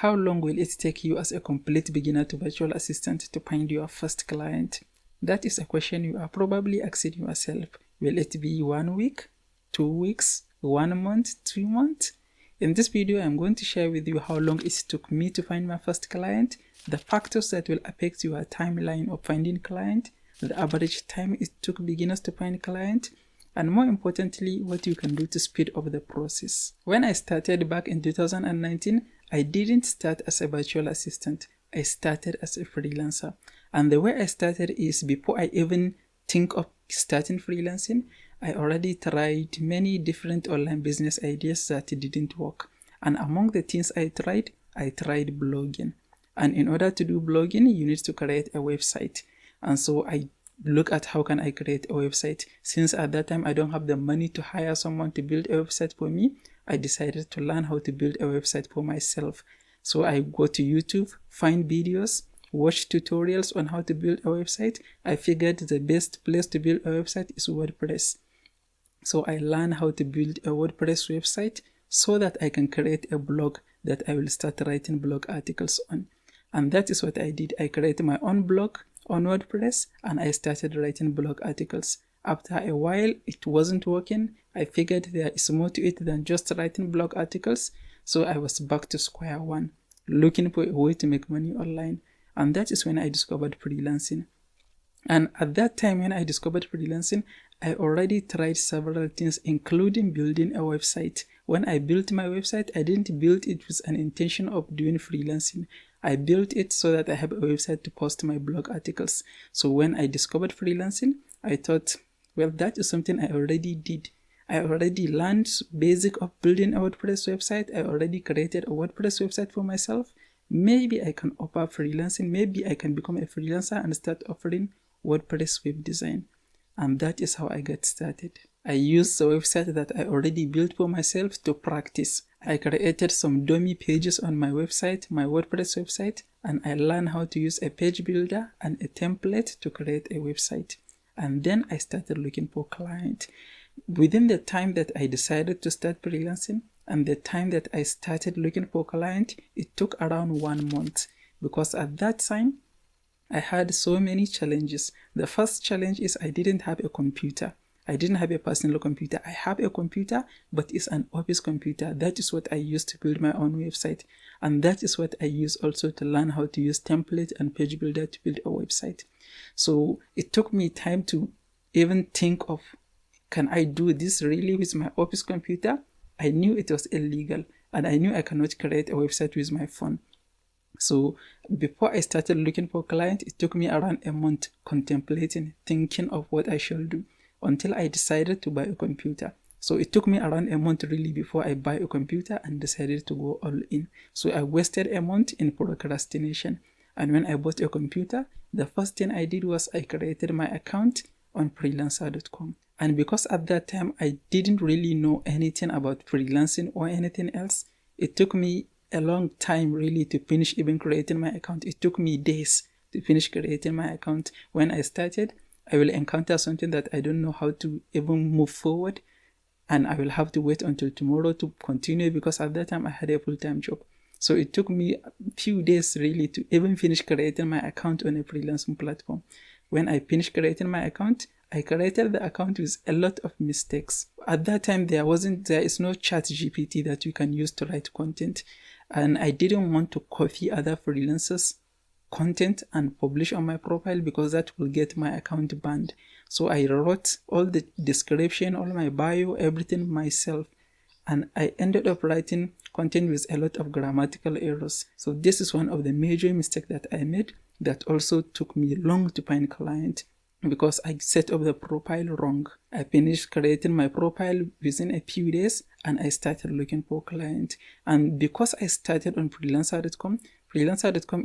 How long will it take you as a complete beginner to virtual assistant to find your first client? That is a question you are probably asking yourself. Will it be 1 week, 2 weeks, 1 month, 2 months? In this video, I'm going to share with you how long it took me to find my first client, the factors that will affect your timeline of finding client, the average time it took beginners to find client, and more importantly, what you can do to speed up the process. When I started back in 2019, I didn't start as a virtual assistant. I started as a freelancer. And the way I started is before I even think of starting freelancing, I already tried many different online business ideas that didn't work. And among the things I tried blogging. And in order to do blogging, you need to create a website. And so I look at how can I create a website. Since at that time I don't have the money to hire someone to build a website for me, I decided to learn how to build a website for myself. So I go to YouTube, find videos, watch tutorials on how to build a website. I figured the best place to build a website is WordPress. So I learned how to build a WordPress website so that I can create a blog that I will start writing blog articles on. And that is what I did. I created my own blog on WordPress and I started writing blog articles. After a while, it wasn't working. I figured there is more to it than just writing blog articles. So I was back to square one, looking for a way to make money online. And that is when I discovered freelancing. And at that time when I discovered freelancing, I already tried several things, including building a website. When I built my website, I didn't build it with an intention of doing freelancing. I built it so that I have a website to post my blog articles. So when I discovered freelancing, I thought, well, that is something I already did. I already learned basic of building a WordPress website. I already created a WordPress website for myself. Maybe I can offer freelancing. Maybe I can become a freelancer and start offering WordPress web design. And that is how I got started. I used the website that I already built for myself to practice. I created some dummy pages on my website, my WordPress website, and I learned how to use a page builder and a template to create a website. And then I started looking for clients. Within the time that I decided to start freelancing and the time that I started looking for clients, it took around 1 month, because at that time, I had so many challenges. The first challenge is I didn't have a computer. I didn't have a personal computer. I have a computer, but it's an office computer. That is what I use to build my own website. And that is what I use also to learn how to use template and page builder to build a website. So it took me time to even think of, can I do this really with my office computer? I knew it was illegal, and I knew I cannot create a website with my phone. So before I started looking for clients, it took me around a month contemplating, thinking of what I should do until I decided to buy a computer. So it took me around a month really before I buy a computer and decided to go all in. So I wasted a month in procrastination. And when I bought a computer, the first thing I did was I created my account on freelancer.com. And because at that time I didn't really know anything about freelancing or anything else, it took me a long time really to finish even creating my account. It took me days to finish creating my account. When I started, I will encounter something that I don't know how to even move forward, and I will have to wait until tomorrow to continue, because at that time I had a full-time job. So it took me a few days really to even finish creating my account on a freelancing platform. When I finished creating my account, I created the account with a lot of mistakes. At that time, there is no chat GPT that you can use to write content. And I didn't want to copy other freelancers' content and publish on my profile, because that will get my account banned. So I wrote all the description, all my bio, everything myself. And I ended up writing content with a lot of grammatical errors. So this is one of the major mistakes that I made that also took me long to find client, because I set up the profile wrong. I finished creating my profile within a few days and I started looking for clients. And because I started on freelancer.com,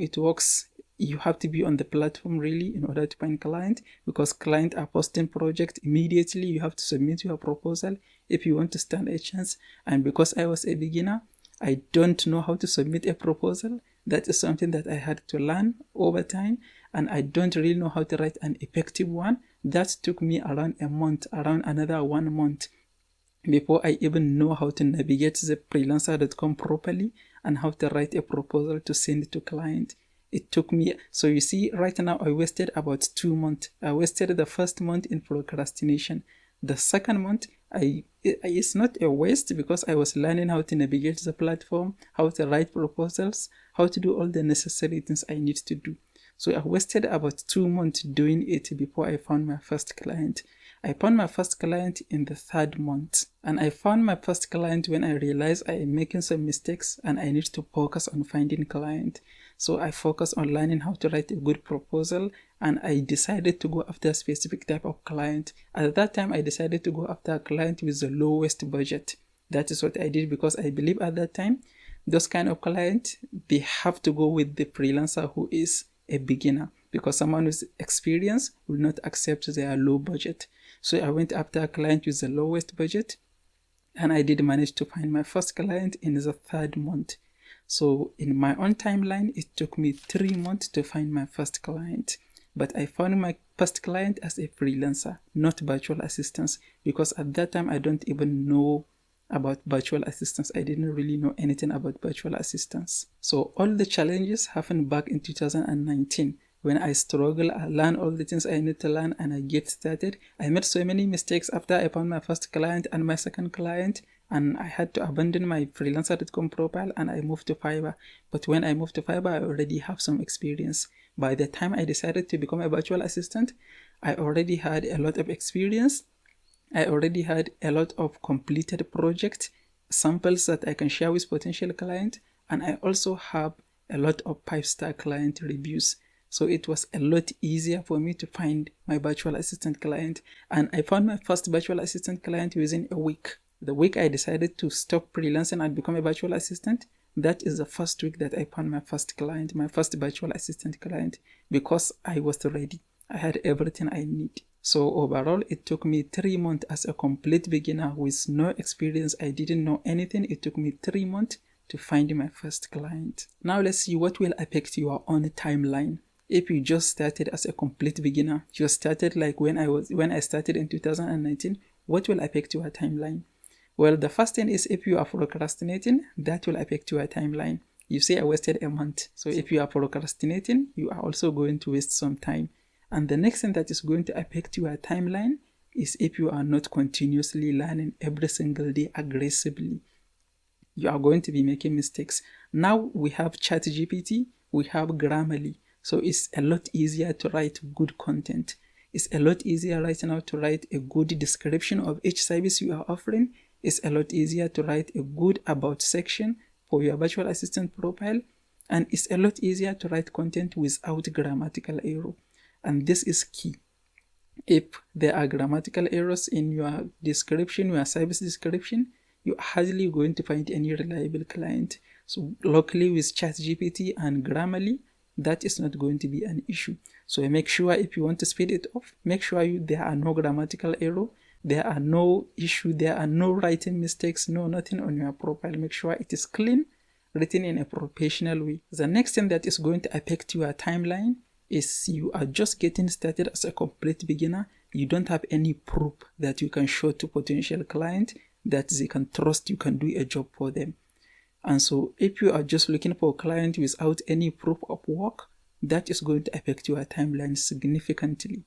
it works. You have to be on the platform really in order to find clients, because clients are posting projects immediately. You have to submit your proposal if you want to stand a chance. And because I was a beginner, I don't know how to submit a proposal. That is something that I had to learn over time, and I don't really know how to write an effective one. That took me around a month, around another 1 month, before I even know how to navigate the freelancer.com properly and how to write a proposal to send to client. It took me, so you see, right now I wasted about 2 months. I wasted the first month in procrastination. The second month, it's not a waste because I was learning how to navigate the platform, how to write proposals, how to do all the necessary things I need to do. So I wasted about 2 months doing it before I found my first client. I found my first client in the 3rd month. And I found my first client when I realized I am making some mistakes and I need to focus on finding client. So I focused on learning how to write a good proposal, and I decided to go after a specific type of client. At that time, I decided to go after a client with the lowest budget. That is what I did because I believe at that time, those kind of clients, they have to go with the freelancer who is a beginner, because someone with experience will not accept their low budget. So I went after a client with the lowest budget, and I did manage to find my first client in the 3rd month. So in my own timeline, it took me 3 months to find my first client. But I found my first client as a freelancer, not virtual assistants, because at that time I don't even know about virtual assistants. I didn't really know anything about virtual assistants. So all the challenges happened back in 2019 when I struggle, I learn all the things I need to learn, and I get started. I made so many mistakes after I found my first client and my second client, and I had to abandon my freelancer.com profile and I moved to Fiverr. But when I moved to Fiverr, I already have some experience. By the time I decided to become a virtual assistant, I already had a lot of experience. I already had a lot of completed project samples that I can share with potential client, and I also have a lot of 5-star client reviews. So it was a lot easier for me to find my virtual assistant client, and I found my first virtual assistant client within a week. The week I decided to stop freelancing and become a virtual assistant, that is the first week that I found my first client, my first virtual assistant client, because I was ready. I had everything I need. So overall, it took me 3 months as a complete beginner with no experience. I didn't know anything. It took me 3 months to find my first client. Now let's see what will affect your own timeline. If you just started as a complete beginner, you started like when I started in 2019, what will affect your timeline? Well, the first thing is if you are procrastinating, that will affect your timeline. You say I wasted a month. So if you are procrastinating, you are also going to waste some time. And the next thing that is going to affect your timeline is if you are not continuously learning every single day aggressively. You are going to be making mistakes. Now we have ChatGPT, we have Grammarly. So it's a lot easier to write good content. It's a lot easier right now to write a good description of each service you are offering. It's a lot easier to write a good about section for your virtual assistant profile. And it's a lot easier to write content without grammatical error. And this is key. If there are grammatical errors in your description, your service description, you're hardly going to find any reliable client. So luckily with ChatGPT and Grammarly, that is not going to be an issue. So make sure if you want to speed it up, make sure there are no grammatical error, there are no issue, there are no writing mistakes, no nothing on your profile. Make sure it is clean, written in a professional way. The next thing that is going to affect your timeline is you are just getting started as a complete beginner. You don't have any proof that you can show to potential client that they can trust you can do a job for them. And so if you are just looking for a client without any proof of work, that is going to affect your timeline significantly.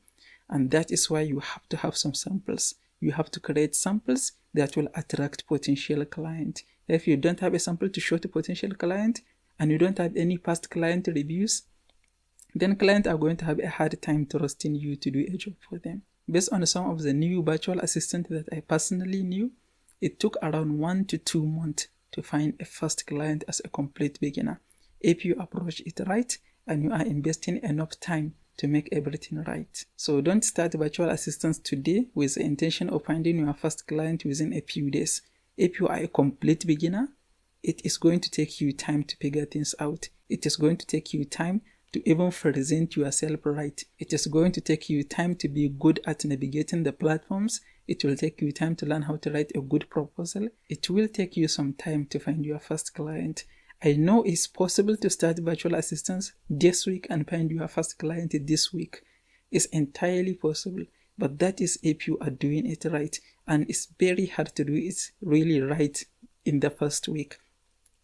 And that is why you have to have some samples. You have to create samples that will attract potential client. If you don't have a sample to show to potential client and you don't have any past client reviews, then clients are going to have a hard time trusting you to do a job for them. Based on some of the new virtual assistants that I personally knew, it took around 1 to 2 months to find a first client as a complete beginner. If you approach it right and you are investing enough time to make everything right. So don't start virtual assistants today with the intention of finding your first client within a few days. If you are a complete beginner, it is going to take you time to figure things out. It is going to take you time to even present yourself right. It is going to take you time to be good at navigating the platforms. It will take you time to learn how to write a good proposal. It will take you some time to find your first client. I know it's possible to start virtual assistants this week and find your first client this week. It's entirely possible, but that is if you are doing it right. And it's very hard to do it really right in the first week.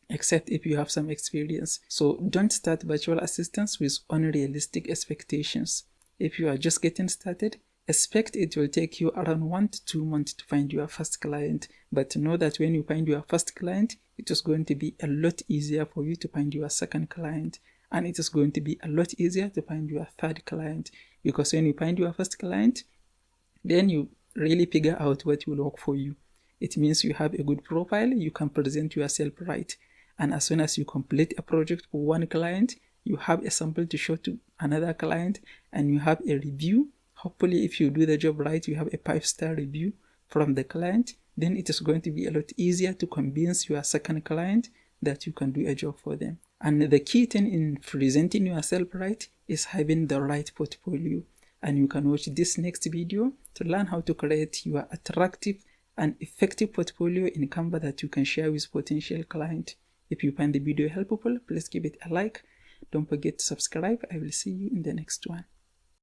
except if you have some experience. So don't start virtual assistants with unrealistic expectations. If you are just getting started, expect it will take you around 1 to 2 months to find your first client, but know that when you find your first client, it is going to be a lot easier for you to find your second client, and it is going to be a lot easier to find your third client, because when you find your first client, then you really figure out what will work for you. It means you have a good profile, you can present yourself right, and as soon as you complete a project for one client, you have a sample to show to another client, and you have a review. Hopefully, if you do the job right, you have a 5-star review from the client. Then it is going to be a lot easier to convince your second client that you can do a job for them. And the key thing in presenting yourself right is having the right portfolio. And you can watch this next video to learn how to create your attractive and effective portfolio in Canva that you can share with potential clients. If you find the video helpful, please give it a like. Don't forget to subscribe. I will see you in the next one.